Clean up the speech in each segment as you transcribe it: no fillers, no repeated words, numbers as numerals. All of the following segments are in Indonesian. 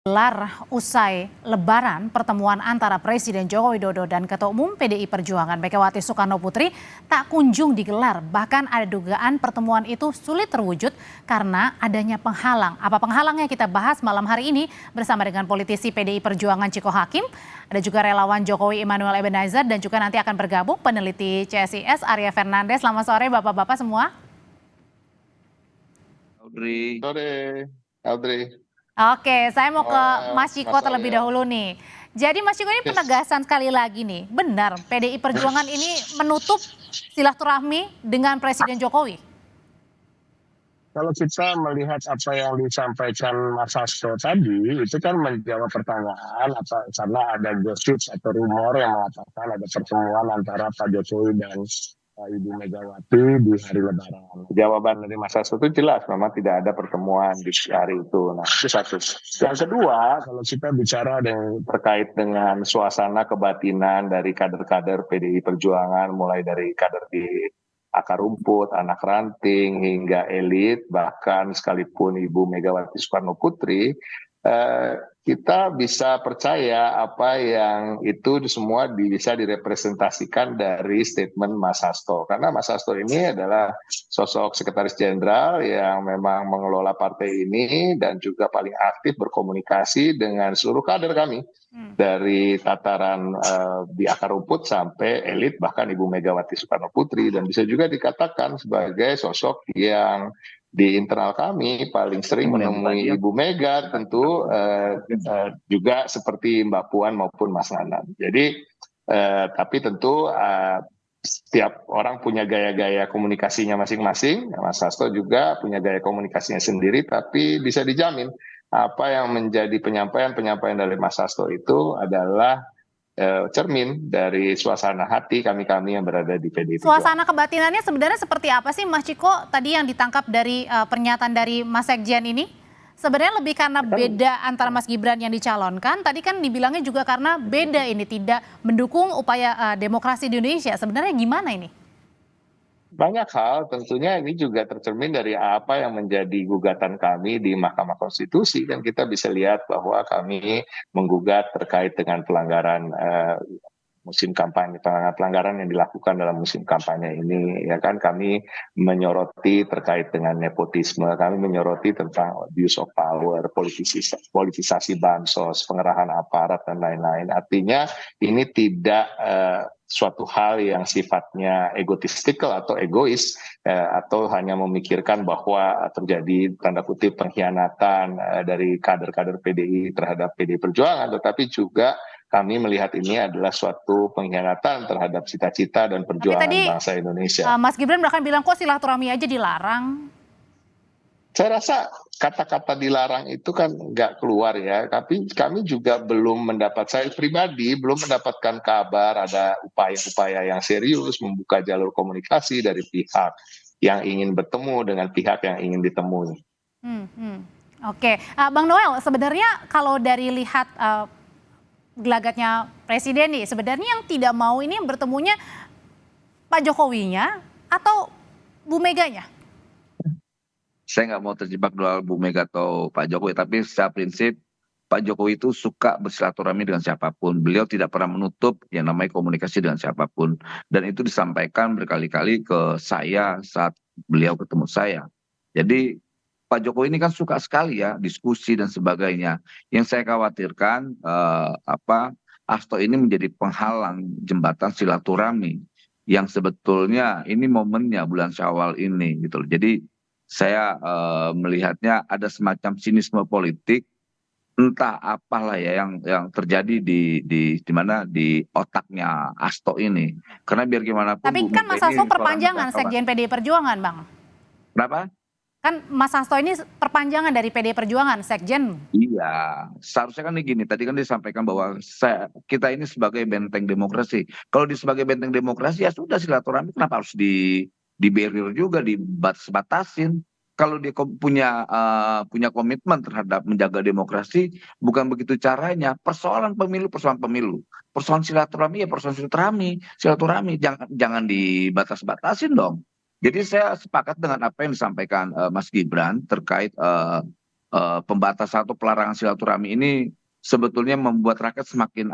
Gelar usai Lebaran, pertemuan antara Presiden Joko Widodo dan Ketua Umum PDI Perjuangan Megawati Soekarno Putri tak kunjung digelar. Bahkan ada dugaan pertemuan itu sulit terwujud karena adanya penghalang. Apa penghalangnya kita bahas malam hari ini bersama dengan politisi PDI Perjuangan Ciko Hakim. Ada juga relawan Jokowi Immanuel Ebenezer dan juga nanti akan bergabung peneliti CSIS Arya Fernandes. Selamat sore Bapak-Bapak semua. Sore, Audrey. Oke, saya mau ke Mas Ciko Mas terlebih Arya. dahulu nih. Jadi Mas Ciko ini Yes. penegasan sekali lagi nih, benar PDI Perjuangan ini menutup silaturahmi dengan Presiden Jokowi? Kalau kita melihat apa yang disampaikan Mas Hasto tadi, itu kan menjawab pertanyaan karena ada gosip atau rumor yang mengatakan ada pertemuan antara Pak Jokowi dan Ibu Megawati di hari Lebaran. Jawaban dari Mas Hasto itu jelas, memang tidak ada pertemuan di hari itu. Nah, itu satu. Yang kedua, kalau kita bicara terkait dengan suasana kebatinan dari kader-kader PDI Perjuangan, mulai dari kader di akar rumput, anak ranting, hingga elit, bahkan sekalipun Ibu Megawati Soekarno Putri, kita bisa percaya apa yang itu semua bisa direpresentasikan dari statement Mas Hasto. Karena Mas Hasto ini adalah sosok sekretaris jenderal yang memang mengelola partai ini dan juga paling aktif berkomunikasi dengan seluruh kader kami. Dari tataran di akar rumput sampai elit, bahkan Ibu Megawati Soekarno Putri. Dan bisa juga dikatakan sebagai sosok yang di internal kami paling sering menemui Ibu Mega, tentu juga seperti Mbak Puan maupun Mas Nanan. Jadi tapi tentu setiap orang punya gaya-gaya komunikasinya masing-masing. Mas Hasto juga punya gaya komunikasinya sendiri, tapi bisa dijamin apa yang menjadi penyampaian dari Mas Hasto itu adalah cermin dari suasana hati kami-kami yang berada di PDI Perjuangan. Suasana kebatinannya sebenarnya seperti apa sih Mas Ciko tadi yang ditangkap dari pernyataan dari Mas Sekjen ini? Sebenarnya lebih karena beda antara Mas Gibran yang dicalonkan, tadi kan dibilangnya juga karena beda ini tidak mendukung upaya demokrasi di Indonesia. Sebenarnya gimana ini? Banyak hal, tentunya ini juga tercermin dari apa yang menjadi gugatan kami di Mahkamah Konstitusi. Dan kita bisa lihat bahwa kami menggugat terkait dengan pelanggaran musim kampanye, pelanggaran yang dilakukan dalam musim kampanye ini, ya kan. Kami menyoroti terkait dengan nepotisme, kami menyoroti tentang abuse of power, politisasi bansos, pengerahan aparat dan lain-lain. Artinya ini tidak suatu hal yang sifatnya egotistical atau egois, atau hanya memikirkan bahwa terjadi tanda kutip pengkhianatan dari kader-kader PDI terhadap PDI Perjuangan, tetapi juga kami melihat ini adalah suatu pengkhianatan terhadap cita-cita dan perjuangan bangsa Indonesia. Mas Gibran bahkan bilang kok silaturahmi aja dilarang. Saya rasa kata-kata dilarang itu kan nggak keluar ya, tapi kami juga belum saya pribadi belum mendapatkan kabar ada upaya-upaya yang serius membuka jalur komunikasi dari pihak yang ingin bertemu dengan pihak yang ingin ditemui. Oke, Bang Noel, sebenarnya kalau dari lihat gelagatnya Presiden nih, sebenarnya yang tidak mau ini bertemunya Pak Jokowinya atau Bu Meganya? Saya nggak mau terjebak soal Bu Mega atau Pak Jokowi, tapi secara prinsip Pak Jokowi itu suka bersilaturahmi dengan siapapun. Beliau tidak pernah menutup yang namanya komunikasi dengan siapapun. Dan itu disampaikan berkali-kali ke saya saat beliau ketemu saya. Jadi Pak Jokowi ini kan suka sekali ya diskusi dan sebagainya. Yang saya khawatirkan Hasto ini menjadi penghalang jembatan silaturahmi yang sebetulnya ini momennya bulan Syawal ini gitu loh. Jadi saya melihatnya ada semacam sinisme politik, entah apalah ya yang terjadi di mana di otaknya Hasto ini. Karena biar gimana pun. Tapi kan Mas Hasto perpanjangan Sekjen PDI Perjuangan, Bang. Kenapa? Kan Mas Hasto ini perpanjangan dari PDI Perjuangan, Sekjen. Iya, seharusnya kan gini, tadi kan disampaikan bahwa kita ini sebagai benteng demokrasi. Kalau sebagai benteng demokrasi ya sudah silaturahmi, kenapa harus di barrier juga, dibatas-batasin. Kalau dia punya komitmen terhadap menjaga demokrasi, bukan begitu caranya. Persoalan pemilu, persoalan silaturahmi ya persoalan silaturahmi, jangan dibatas-batasin dong. Jadi saya sepakat dengan apa yang disampaikan Mas Gibran terkait pembatasan atau pelarangan silaturahmi ini sebetulnya membuat rakyat semakin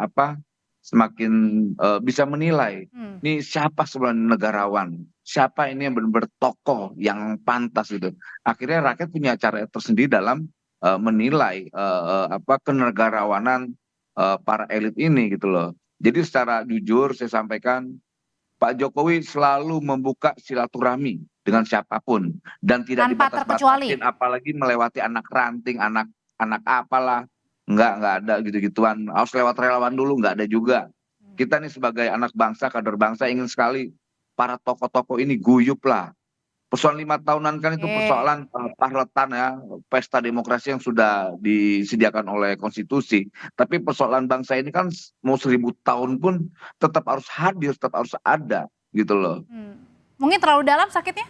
bisa menilai ini siapa sebenarnya negarawan, siapa ini yang benar-benar tokoh yang pantas gitu. Akhirnya rakyat punya cara tersendiri dalam menilai kenegarawanan para elit ini gitu loh. Jadi secara jujur saya sampaikan Pak Jokowi selalu membuka silaturahmi dengan siapapun dan tidak tanpa terkecuali. dibatas-batasin, apalagi melewati anak ranting, anak apalah, nggak ada gitu-gituan. Harus lewat relawan dulu, nggak ada juga. Kita nih sebagai anak bangsa, kader bangsa ingin sekali para tokoh-tokoh ini guyup lah. Persoalan 5 tahunan kan itu persoalan pahlawan ya, pesta demokrasi yang sudah disediakan oleh konstitusi. Tapi persoalan bangsa ini kan mau 1000 tahun pun tetap harus hadir, tetap harus ada gitu loh. Mungkin terlalu dalam sakitnya?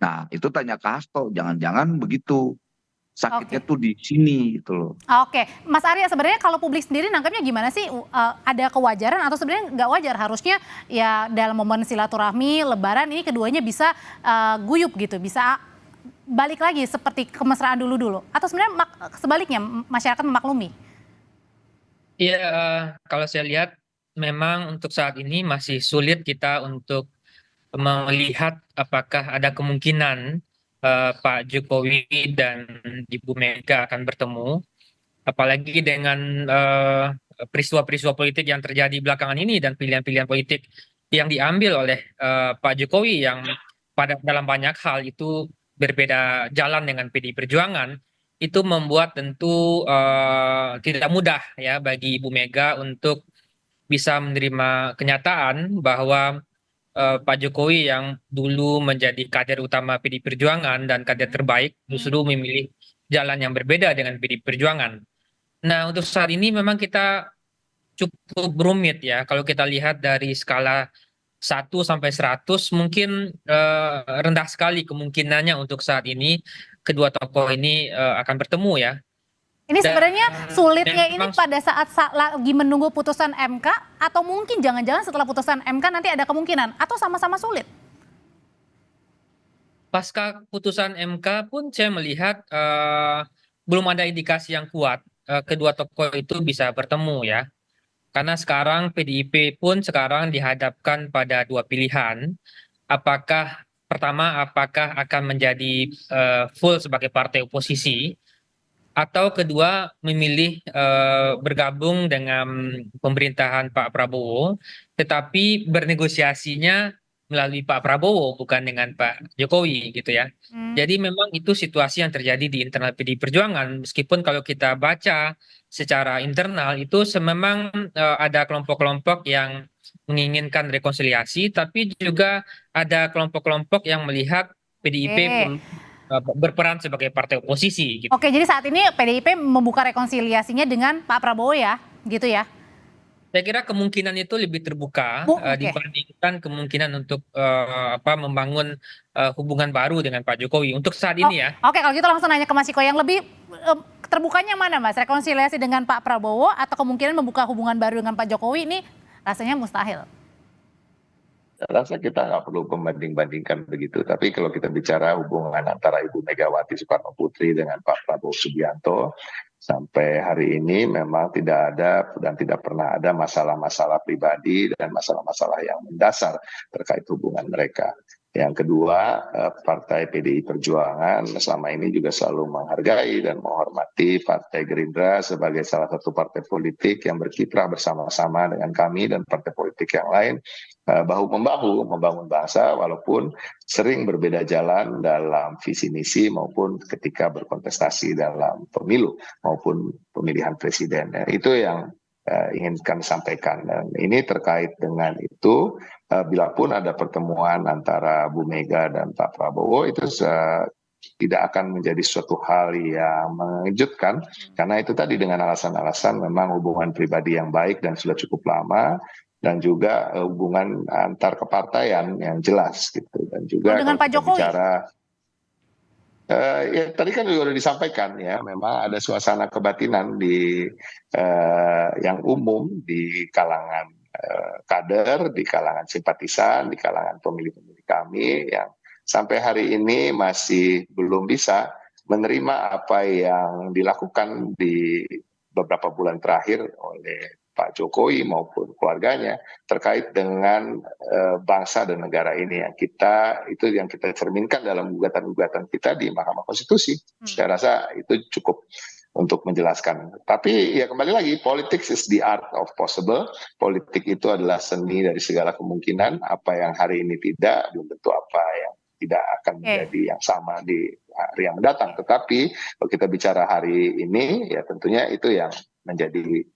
Nah itu tanya ke Hasto, jangan-jangan begitu. Sakitnya tuh di sini gitu loh. Oke, Mas Arya sebenarnya kalau publik sendiri nangkepnya gimana sih? Ada kewajaran atau sebenarnya nggak wajar? Harusnya ya dalam momen silaturahmi, Lebaran ini keduanya bisa guyup gitu, bisa balik lagi seperti kemesraan dulu-dulu. Atau sebenarnya sebaliknya masyarakat memaklumi? Iya, kalau saya lihat memang untuk saat ini masih sulit kita untuk melihat apakah ada kemungkinan Pak Jokowi dan Ibu Mega akan bertemu, apalagi dengan peristiwa-peristiwa politik yang terjadi belakangan ini dan pilihan-pilihan politik yang diambil oleh Pak Jokowi yang dalam banyak hal itu berbeda jalan dengan PDI Perjuangan, itu membuat tentu tidak mudah ya bagi Ibu Mega untuk bisa menerima kenyataan bahwa Pak Jokowi yang dulu menjadi kader utama PDI Perjuangan dan kader terbaik justru memilih jalan yang berbeda dengan PDI Perjuangan. Nah, untuk saat ini memang kita cukup rumit ya. Kalau kita lihat dari skala 1 sampai 100 mungkin rendah sekali kemungkinannya untuk saat ini kedua tokoh ini akan bertemu ya. Ini sebenarnya sulitnya ini memang pada saat lagi menunggu putusan MK atau mungkin jangan-jangan setelah putusan MK nanti ada kemungkinan atau sama-sama sulit? pasca putusan MK pun saya melihat belum ada indikasi yang kuat kedua tokoh itu bisa bertemu ya. Karena sekarang PDIP pun sekarang dihadapkan pada dua pilihan. Pertama, apakah akan menjadi full sebagai partai oposisi, atau kedua memilih bergabung dengan pemerintahan Pak Prabowo, tetapi bernegosiasinya melalui Pak Prabowo bukan dengan Pak Jokowi gitu ya. Jadi memang itu situasi yang terjadi di internal PDI Perjuangan. Meskipun kalau kita baca secara internal itu memang ada kelompok-kelompok yang menginginkan rekonsiliasi, tapi juga ada kelompok-kelompok yang melihat PDIP berperan sebagai partai oposisi gitu. Oke, jadi saat ini PDIP membuka rekonsiliasinya dengan Pak Prabowo ya, gitu ya? Saya kira kemungkinan itu lebih terbuka dibandingkan kemungkinan untuk membangun hubungan baru dengan Pak Jokowi untuk saat ini ya. Oke, kalau gitu langsung nanya ke Mas Ciko, yang lebih terbukanya mana Mas? Rekonsiliasi dengan Pak Prabowo atau kemungkinan membuka hubungan baru dengan Pak Jokowi ini rasanya mustahil? Saya rasa kita nggak perlu membanding-bandingkan begitu. Tapi kalau kita bicara hubungan antara Ibu Megawati Soekarno Putri dengan Pak Prabowo Subianto, sampai hari ini memang tidak ada dan tidak pernah ada masalah-masalah pribadi dan masalah-masalah yang mendasar terkait hubungan mereka. Yang kedua, Partai PDI Perjuangan selama ini juga selalu menghargai dan menghormati Partai Gerindra sebagai salah satu partai politik yang berkiprah bersama-sama dengan kami dan partai politik yang lain, bahu-membahu membangun bangsa walaupun sering berbeda jalan dalam visi misi maupun ketika berkontestasi dalam pemilu maupun pemilihan presiden. Itu yang ingin kami sampaikan, dan ini terkait dengan itu, bila pun ada pertemuan antara Bu Mega dan Pak Prabowo itu tidak akan menjadi suatu hal yang mengejutkan, karena itu tadi dengan alasan-alasan memang hubungan pribadi yang baik dan sudah cukup lama, dan juga hubungan antar kepartaian yang jelas gitu. Dan juga dengan Pak Jokowi bicara ya tadi kan juga sudah disampaikan ya, memang ada suasana kebatinan di yang umum di kalangan kader, di kalangan simpatisan, di kalangan pemilih-pemilih kami yang sampai hari ini masih belum bisa menerima apa yang dilakukan di beberapa bulan terakhir oleh Pak Jokowi maupun keluarganya terkait dengan bangsa dan negara ini yang kita cerminkan dalam gugatan-gugatan kita di Mahkamah Konstitusi. Saya rasa itu cukup untuk menjelaskan. Tapi ya kembali lagi, politics is the art of possible. Politik itu adalah seni dari segala kemungkinan. Apa yang hari ini tidak, belum tentu apa yang tidak akan menjadi yang sama di hari yang mendatang. Tetapi kalau kita bicara hari ini, ya tentunya itu yang menjadi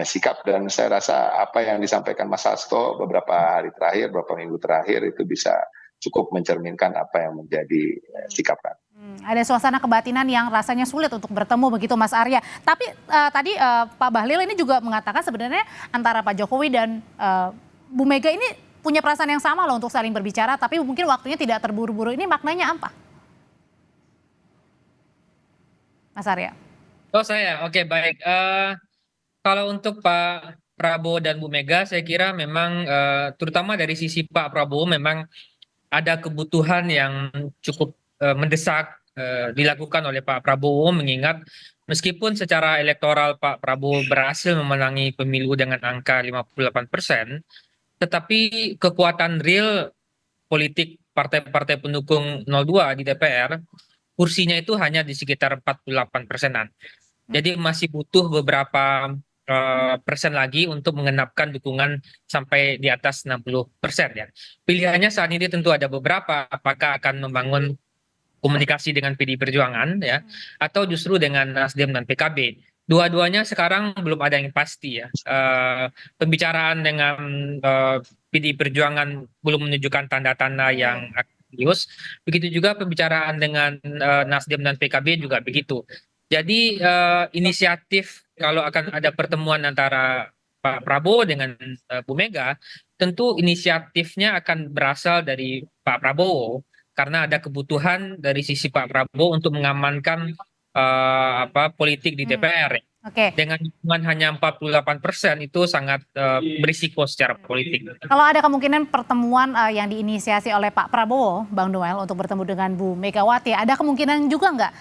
sikap, dan saya rasa apa yang disampaikan Mas Hasto beberapa hari terakhir, beberapa minggu terakhir itu bisa cukup mencerminkan apa yang menjadi sikap kan. Ada suasana kebatinan yang rasanya sulit untuk bertemu begitu Mas Arya. Tapi tadi Pak Bahlil ini juga mengatakan sebenarnya antara Pak Jokowi dan Bu Mega ini punya perasaan yang sama loh untuk saling berbicara, tapi mungkin waktunya tidak terburu-buru. Ini maknanya apa? Mas Arya. Oh saya, oke baik. Kalau untuk Pak Prabowo dan Bu Mega, saya kira memang terutama dari sisi Pak Prabowo memang ada kebutuhan yang cukup mendesak dilakukan oleh Pak Prabowo, mengingat meskipun secara elektoral Pak Prabowo berhasil memenangi pemilu dengan angka 58%, tetapi kekuatan real politik partai-partai pendukung 02 di DPR, kursinya itu hanya di sekitar 48%-an. Jadi masih butuh beberapa persen lagi untuk mengenapkan dukungan sampai di atas 60% ya. Pilihannya saat ini tentu ada beberapa, apakah akan membangun komunikasi dengan PD Perjuangan ya, atau justru dengan Nasdem dan PKB. Dua-duanya sekarang belum ada yang pasti ya. Pembicaraan dengan PD Perjuangan belum menunjukkan tanda-tanda yang serius. Begitu juga pembicaraan dengan Nasdem dan PKB juga begitu. Jadi inisiatif kalau akan ada pertemuan antara Pak Prabowo dengan Bu Mega, tentu inisiatifnya akan berasal dari Pak Prabowo karena ada kebutuhan dari sisi Pak Prabowo untuk mengamankan politik di DPR. Dengan dukungan hanya 48% itu sangat berisiko secara politik. Kalau ada kemungkinan pertemuan yang diinisiasi oleh Pak Prabowo, Bang Noel, untuk bertemu dengan Bu Megawati, ada kemungkinan juga nggak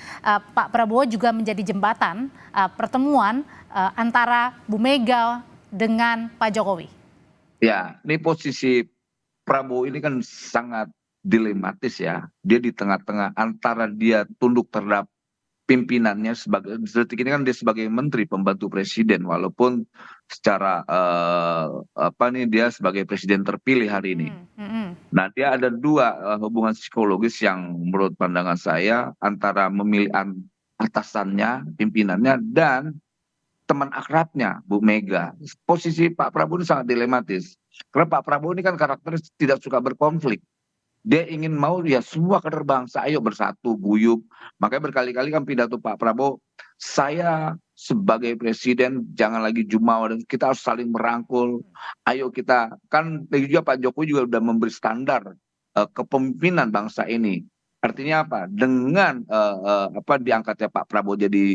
Pak Prabowo juga menjadi jembatan pertemuan antara Bu Mega dengan Pak Jokowi? Ya, ini posisi Prabowo ini kan sangat dilematis ya. Dia di tengah-tengah antara dia tunduk terhadap pimpinannya sebagai detik ini kan dia sebagai menteri pembantu presiden, walaupun secara dia sebagai presiden terpilih hari ini. Nah, dia ada dua hubungan psikologis yang menurut pandangan saya antara memilih atasannya, pimpinannya, dan teman akrabnya Bu Mega. Posisi Pak Prabowo ini sangat dilematis karena Pak Prabowo ini kan karakternya tidak suka berkonflik. Dia ingin mau ya semua kader bangsa ayo bersatu guyup. Makanya berkali-kali kan pidato Pak Prabowo, saya sebagai presiden jangan lagi jumawa dan kita harus saling merangkul. Ayo kita kan juga Pak Jokowi juga sudah memberi standar kepemimpinan bangsa ini. Artinya apa? Dengan diangkatnya Pak Prabowo jadi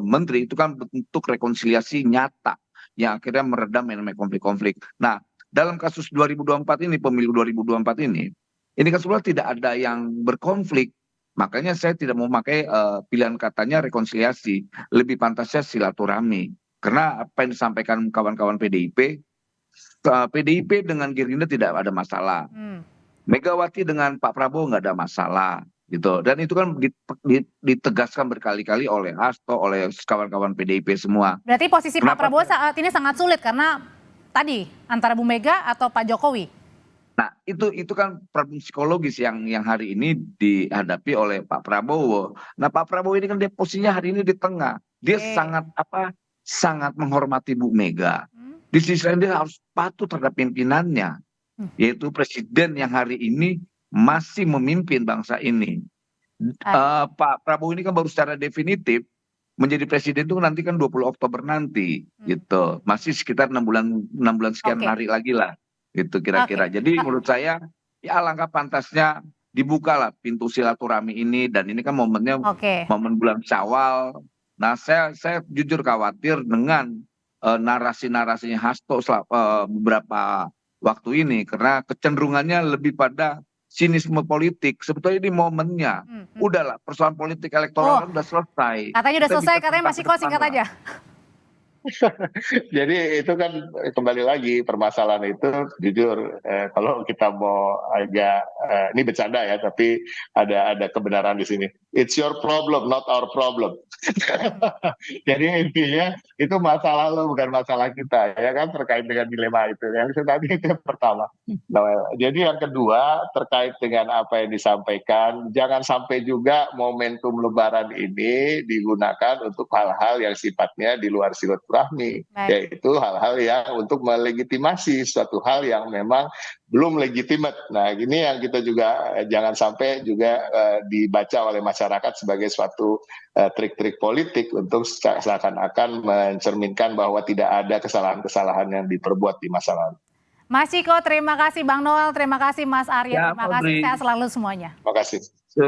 menteri itu kan bentuk rekonsiliasi nyata yang akhirnya meredam yang namanya konflik-konflik. Nah, dalam kasus 2024 ini, pemilu 2024 ini kan sebenarnya tidak ada yang berkonflik. Makanya saya tidak mau pakai pilihan katanya rekonsiliasi. Lebih pantasnya silaturahmi. Karena apa yang disampaikan kawan-kawan PDIP, PDIP dengan Gerindra tidak ada masalah. Megawati dengan Pak Prabowo nggak ada masalah. Gitu. Dan itu kan ditegaskan berkali-kali oleh Hasto, oleh kawan-kawan PDIP semua. Berarti posisi Pak Prabowo saat ini sangat sulit karena tadi antara Bu Mega atau Pak Jokowi. Nah, itu kan problem psikologis yang hari ini dihadapi oleh Pak Prabowo. Nah, Pak Prabowo ini kan dia posisinya hari ini di tengah. Dia sangat menghormati Bu Mega. Di sisi lain dia harus patuh terhadap pimpinannya, yaitu presiden yang hari ini masih memimpin bangsa ini. Pak Prabowo ini kan baru secara definitif menjadi presiden itu nanti kan 20 Oktober nanti, gitu. Masih sekitar 6 bulan sekian hari lagi lah. Itu kira-kira. Jadi menurut saya ya alangkah pantasnya dibukalah pintu silaturahmi ini, dan ini kan momennya momen bulan Syawal. Nah, saya jujur khawatir dengan narasi-narasinya Hasto beberapa waktu ini karena kecenderungannya lebih pada sinisme politik. Sebetulnya ini momennya. Udahlah, persoalan politik elektoral kan udah selesai. Katanya udah Kita selesai, bisa katanya tentang masih ke kok depan singkat lah. aja. Jadi itu kan kembali lagi permasalahan itu jujur kalau kita mau agak ini bercanda ya, tapi ada kebenaran di sini. It's your problem, not our problem. Jadi intinya itu masalah lo bukan masalah kita ya kan, terkait dengan dilema itu. Yang tadi itu yang pertama. Noel. Jadi yang kedua terkait dengan apa yang disampaikan, jangan sampai juga momentum Lebaran ini digunakan untuk hal-hal yang sifatnya di luar silaturahmi, Baik. yaitu hal-hal yang untuk melegitimasi suatu hal yang memang belum legitimate. Nah, ini yang kita juga jangan sampai juga dibaca oleh masyarakat sebagai suatu trik-trik politik untuk seakan-akan mencerminkan bahwa tidak ada kesalahan-kesalahan yang diperbuat di masa lalu. Mas Ciko, terima kasih Bang Noel, terima kasih Mas Arya, Ya, terima kasih, Audrey. sehat selalu semuanya. Terima kasih. So,